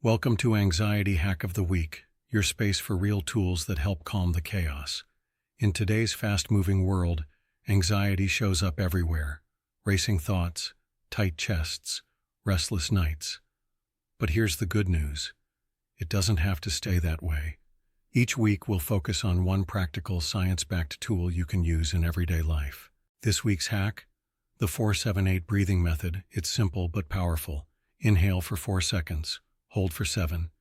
Welcome to Anxiety Hack of the Week, your space for real tools that help calm the chaos. In today's fast-moving world, anxiety shows up everywhere. Racing thoughts, tight chests, restless nights. But here's the good news. It doesn't have to stay that way. Each week we'll focus on one practical, science-backed tool you can use in everyday life. This week's hack? The 4-7-8 breathing method. It's simple but powerful. Inhale for 4 seconds. Hold for 7.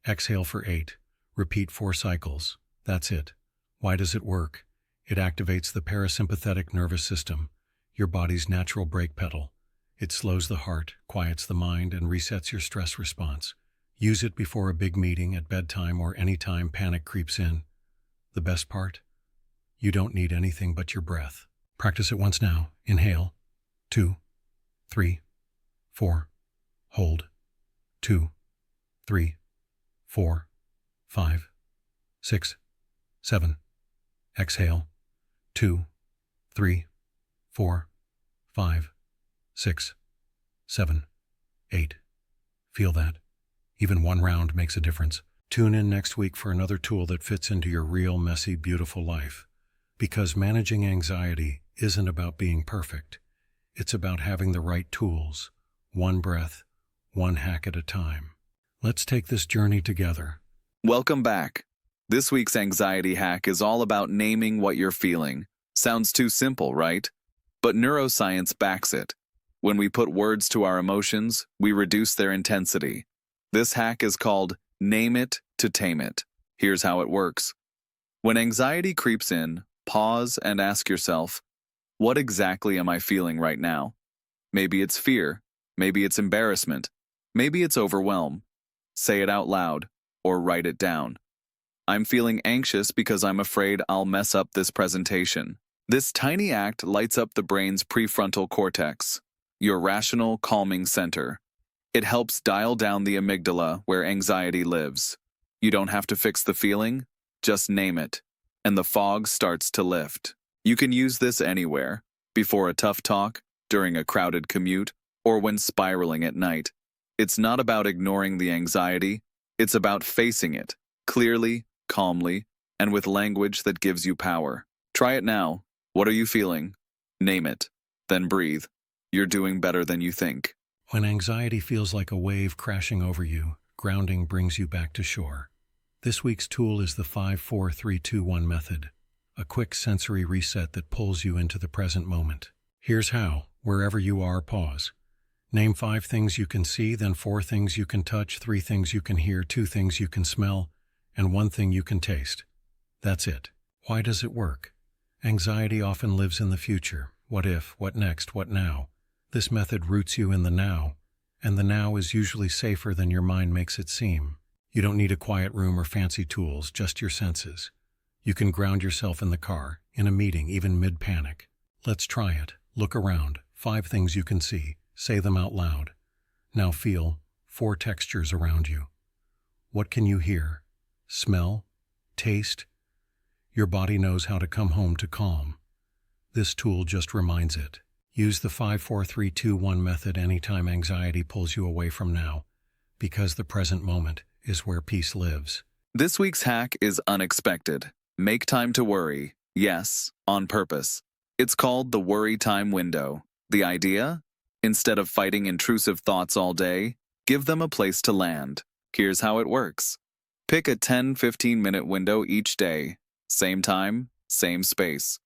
Exhale for 8. Repeat 4 cycles. That's it. Why does it work? It activates the parasympathetic nervous system, your body's natural brake pedal. It slows the heart, quiets the mind, and resets your stress response. Use it before a big meeting, at bedtime, or any time panic creeps in. The best part? You don't need anything but your breath. Practice it once now. Inhale. 2, 3, 4. Hold. 2, 3, 4, 5, 6, 7. Exhale. 2, 3, 4, 5, 6, 7, 8. Feel that? Even one round makes a difference. Tune in next week for another tool that fits into your real, messy, beautiful life. Because managing anxiety isn't about being perfect. It's about having the right tools, one breath, one hack at a time. Let's take this journey together. Welcome back. This week's anxiety hack is all about naming what you're feeling. Sounds too simple, right? But neuroscience backs it. When we put words to our emotions, we reduce their intensity. This hack is called Name It to Tame It. Here's how it works. When anxiety creeps in, pause and ask yourself, what exactly am I feeling right now? Maybe it's fear. Maybe it's embarrassment. Maybe it's overwhelm. Say it out loud, or write it down. I'm feeling anxious because I'm afraid I'll mess up this presentation. This tiny act lights up the brain's prefrontal cortex, your rational, calming center. It helps dial down the amygdala where anxiety lives. You don't have to fix the feeling, just name it, and the fog starts to lift. You can use this anywhere, before a tough talk, during a crowded commute, or when spiraling at night. It's not about ignoring the anxiety, it's about facing it, clearly, calmly, and with language that gives you power. Try it now. What are you feeling? Name it. Then breathe. You're doing better than you think. When anxiety feels like a wave crashing over you, grounding brings you back to shore. This week's tool is the 5-4-3-2-1 method, a quick sensory reset that pulls you into the present moment. Here's how. Wherever you are, pause. Name 5 things you can see, then 4 things you can touch, 3 things you can hear, 2 things you can smell, and 1 thing you can taste. That's it. Why does it work? Anxiety often lives in the future. What if, what next, what now? This method roots you in the now, and the now is usually safer than your mind makes it seem. You don't need a quiet room or fancy tools, just your senses. You can ground yourself in the car, in a meeting, even mid-panic. Let's try it. Look around. 5 things you can see. Say them out loud. Now feel 4 textures around you. What can you hear? Smell? Taste? Your body knows how to come home to calm. This tool just reminds it. Use the 5-4-3-2-1 method anytime anxiety pulls you away from now, because the present moment is where peace lives. This week's hack is unexpected. Make time to worry. Yes, on purpose. It's called the worry time window. The idea? Instead of fighting intrusive thoughts all day, give them a place to land. Here's how it works. Pick a 10-15-minute window each day. Same time, same space.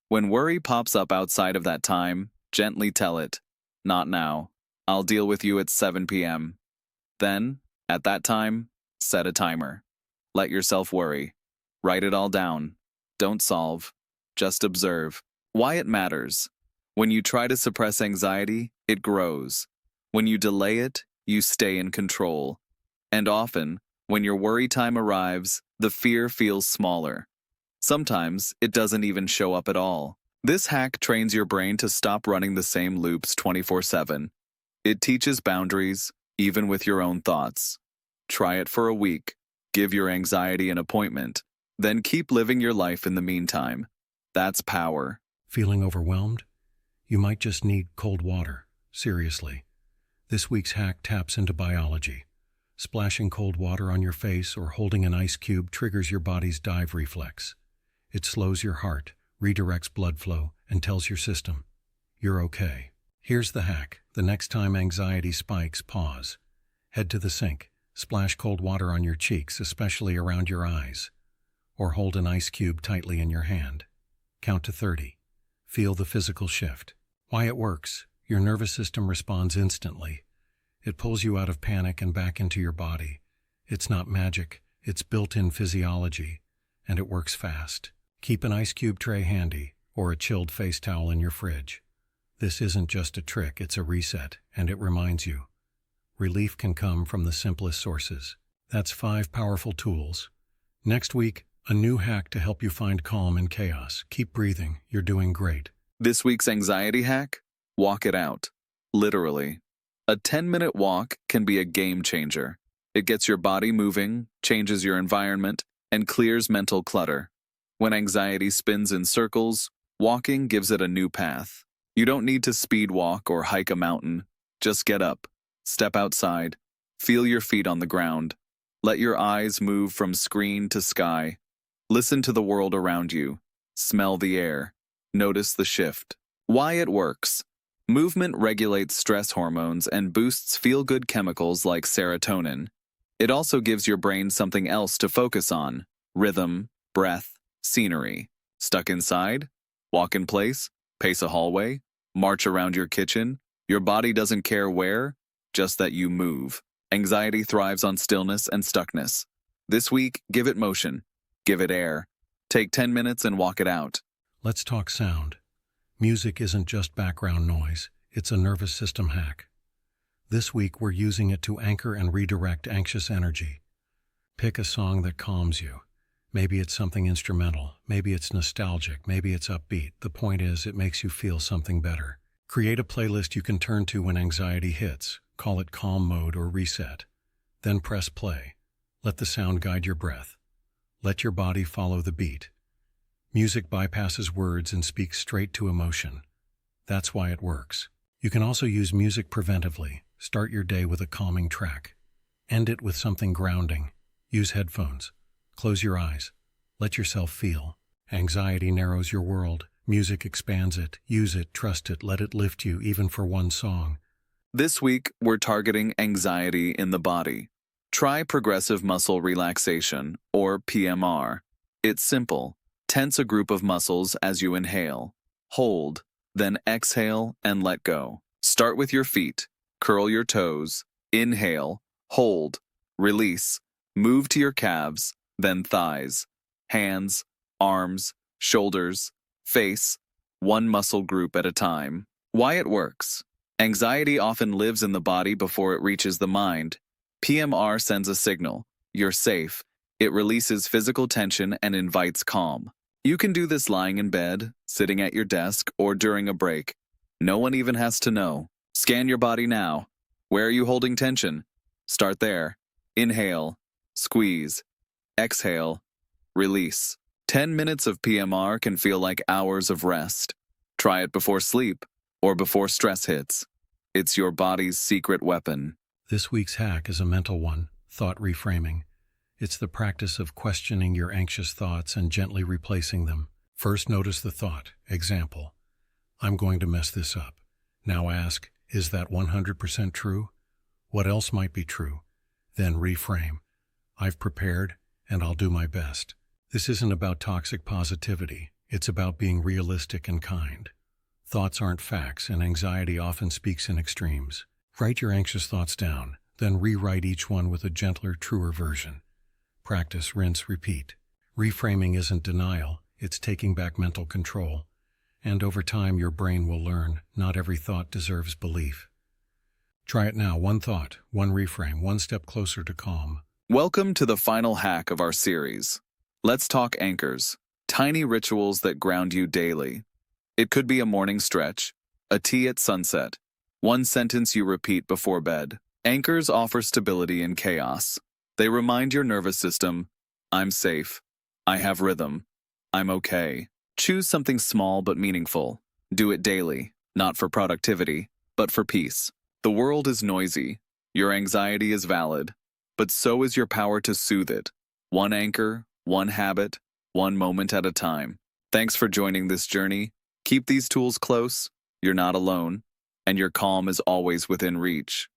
When worry pops up outside of that time, gently tell it, not now. I'll deal with you at 7 p.m. Then, at that time, set a timer. Let yourself worry. Write it all down. Don't solve. Just observe. Why it matters. When you try to suppress anxiety, it grows. When you delay it, you stay in control. And often, when your worry time arrives, the fear feels smaller. Sometimes, it doesn't even show up at all. This hack trains your brain to stop running the same loops 24/7. It teaches boundaries, even with your own thoughts. Try it for a week. Give your anxiety an appointment. Then keep living your life in the meantime. That's power. Feeling overwhelmed? You might just need cold water. Seriously. This week's hack taps into biology. Splashing cold water on your face or holding an ice cube triggers your body's dive reflex. It slows your heart, redirects blood flow, and tells your system, you're okay. Here's the hack. The next time anxiety spikes, pause. Head to the sink. Splash cold water on your cheeks, especially around your eyes. Or hold an ice cube tightly in your hand. Count to 30. Feel the physical shift. Why it works. Your nervous system responds instantly. It pulls you out of panic and back into your body. It's not magic. It's built-in physiology. And it works fast. Keep an ice cube tray handy or a chilled face towel in your fridge. This isn't just a trick, it's a reset, and it reminds you. Relief can come from the simplest sources. That's 5 powerful tools. Next week, a new hack to help you find calm in chaos. Keep breathing, you're doing great. This week's anxiety hack? Walk it out. Literally. A 10-minute walk can be a game changer. It gets your body moving, changes your environment, and clears mental clutter. When anxiety spins in circles, walking gives it a new path. You don't need to speed walk or hike a mountain. Just get up, step outside, feel your feet on the ground. Let your eyes move from screen to sky. Listen to the world around you. Smell the air. Notice the shift. Why it works. Movement regulates stress hormones and boosts feel-good chemicals like serotonin. It also gives your brain something else to focus on. Rhythm, breath, scenery. Stuck inside? Walk in place? Pace a hallway? March around your kitchen? Your body doesn't care where, just that you move. Anxiety thrives on stillness and stuckness. This week, give it motion. Give it air. Take 10 minutes and walk it out. Let's talk sound. Music isn't just background noise, it's a nervous system hack. This week, we're using it to anchor and redirect anxious energy. Pick a song that calms you. Maybe it's something instrumental, maybe it's nostalgic, maybe it's upbeat. The point is, it makes you feel something better. Create a playlist you can turn to when anxiety hits. Call it calm mode or reset. Then press play. Let the sound guide your breath. Let your body follow the beat. Music bypasses words and speaks straight to emotion. That's why it works. You can also use music preventively. Start your day with a calming track. End it with something grounding. Use headphones. Close your eyes. Let yourself feel. Anxiety narrows your world. Music expands it. Use it, trust it, let it lift you, even for one song. This week, we're targeting anxiety in the body. Try progressive muscle relaxation, or PMR. It's simple. Tense a group of muscles as you inhale. Hold, then exhale and let go. Start with your feet. Curl your toes. Inhale. Hold. Release. Move to your calves, then thighs. Hands, arms, shoulders, face. One muscle group at a time. Why it works. Anxiety often lives in the body before it reaches the mind. PMR sends a signal. You're safe. It releases physical tension and invites calm. You can do this lying in bed, sitting at your desk, or during a break. No one even has to know. Scan your body now. Where are you holding tension? Start there. Inhale. Squeeze. Exhale. Release. 10 minutes of PMR can feel like hours of rest. Try it before sleep or before stress hits. It's your body's secret weapon. This week's hack is a mental one, thought reframing. It's the practice of questioning your anxious thoughts and gently replacing them. First, notice the thought. Example, I'm going to mess this up. Now ask, is that 100% true? What else might be true? Then reframe. I've prepared, and I'll do my best. This isn't about toxic positivity. It's about being realistic and kind. Thoughts aren't facts, and anxiety often speaks in extremes. Write your anxious thoughts down, then rewrite each one with a gentler, truer version. Practice, rinse, repeat. Reframing isn't denial, it's taking back mental control. And over time, your brain will learn not every thought deserves belief. Try it now. One thought, one reframe, one step closer to calm. Welcome to the final hack of our series. Let's talk anchors, tiny rituals that ground you daily. It could be a morning stretch, a tea at sunset, one sentence you repeat before bed. Anchors offer stability in chaos. They remind your nervous system, I'm safe, I have rhythm, I'm okay. Choose something small but meaningful. Do it daily, not for productivity, but for peace. The world is noisy. Your anxiety is valid. but so is your power to soothe it. One anchor, one habit, one moment at a time. Thanks for joining this journey. Keep these tools close, you're not alone, and your calm is always within reach.